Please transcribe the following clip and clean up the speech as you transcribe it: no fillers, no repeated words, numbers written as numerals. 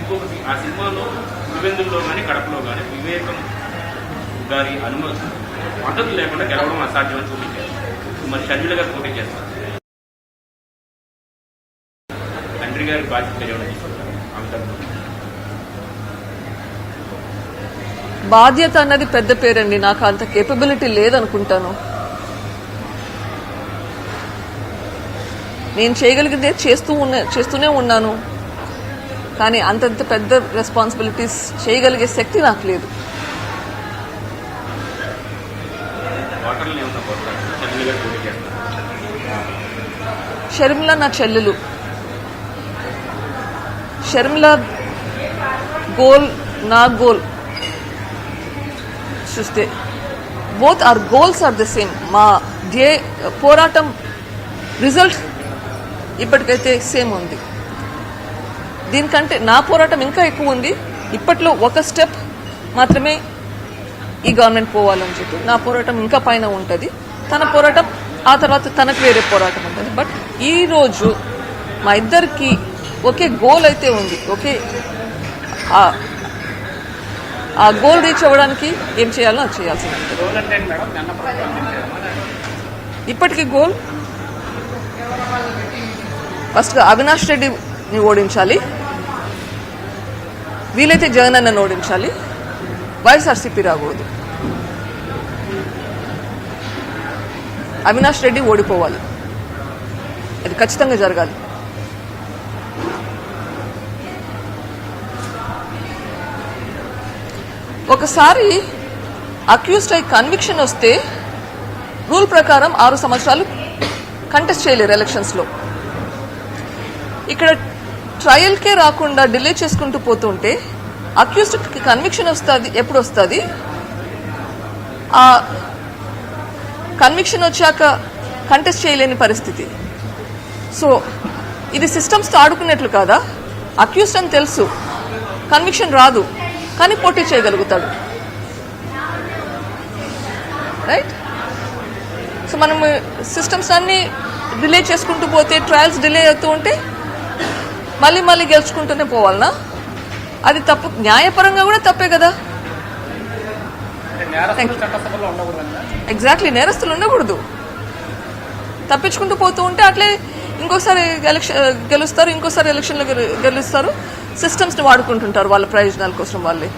ఇంకొకటి ఆ సినిమాలో పులివెందుల్లో కానీ కడపలో కానీ వివేకం గారి మద్దతు లేకుండా గెలవడం అసాధ్యమని చూపించారు. మరి షర్మిల గారు పోటీ చేస్తారు, తండ్రి గారి బాధ్యత ఏమైనా తీసుకుంటారు? బాధ్యత అన్నది పెద్ద పేరండి, నాకు అంత కేపబిలిటీ లేదనుకుంటాను. నేను చేయగలిగితే చేస్తూనే ఉన్నాను, కానీ అంతంత పెద్ద రెస్పాన్సిబిలిటీస్ చేయగలిగే శక్తి నాకు లేదు. షర్మిల నా చెల్లెలు. షర్మిల గోల్ నా గోల్ చూస్తే both are goals are the same. మా పోరాటం రిజల్ట్ ఇప్పటికైతే సేమ్ ఉంది. దీనికంటే నా పోరాటం ఇంకా ఎక్కువ ఉంది. ఇప్పట్లో ఒక స్టెప్ మాత్రమే ఈ గవర్నమెంట్ పోవాలని చెప్పి నా పోరాటం ఇంకా పైన ఉంటుంది. తన పోరాటం ఆ తర్వాత తనకు వేరే పోరాటం ఉంటుంది. బట్ ఈ రోజు మా ఇద్దరికి ఒకే గోల్ అయితే ఉంది. ఓకే, ఆ గోల్ రీచ్ అవ్వడానికి ఏం చేయాలో అది చేయాల్సింది. ఇప్పటికీ గోల్ ఫస్ట్ అవినాష్ రెడ్డిని ఓడించాలి, వీలైతే జగన్ అన్నను ఓడించాలి, వైఎస్ఆర్సీపీ రాకూడదు. అవినాష్ రెడ్డి ఓడిపోవాలి, అది ఖచ్చితంగా జరగాలి. ఒకసారి అక్యూజ్డ్ అయి కన్విక్షన్ వస్తే రూల్ ప్రకారం 6 సంవత్సరాలు కంటెస్ట్ చేయలేరు ఎలక్షన్స్ లో. ఇక్కడ ట్రయల్కే రాకుండా డిలే చేసుకుంటూ పోతుంటే అక్యూజ్డ్ కి కన్విక్షన్ వస్తుంది. ఎప్పుడు వస్తుంది? ఆ కన్విక్షన్ వచ్చాక కంటెస్ట్ చేయలేని పరిస్థితి. సో ఇది సిస్టమ్స్ తో ఆడుకున్నట్లు కాదా? అక్యూజ్డ్ అని తెలుసు, కన్విక్షన్ రాదు, కానీ పోటీ చేయగలుగుతాడు. రైట్? సో మనం సిస్టమ్స్ అన్ని డిలే చేసుకుంటూ పోతే, ట్రయల్స్ డిలే అవుతూ ఉంటే మళ్ళీ గెలుచుకుంటూనే పోవాలనా? అది తప్పు. న్యాయపరంగా కూడా తప్పే కదా. ఎగ్జాక్ట్లీ, నేరస్తులు ఉండకూడదు. తప్పించుకుంటూ పోతూ ఉంటే అట్లే ఇంకోసారి గెలుస్తారు, ఇంకోసారి ఎలక్షన్లో గెలుస్తారు. సిస్టమ్స్ ని వాడుకుంటుంటారు వాళ్ళ ప్రయోజనాల కోసం వాళ్ళే.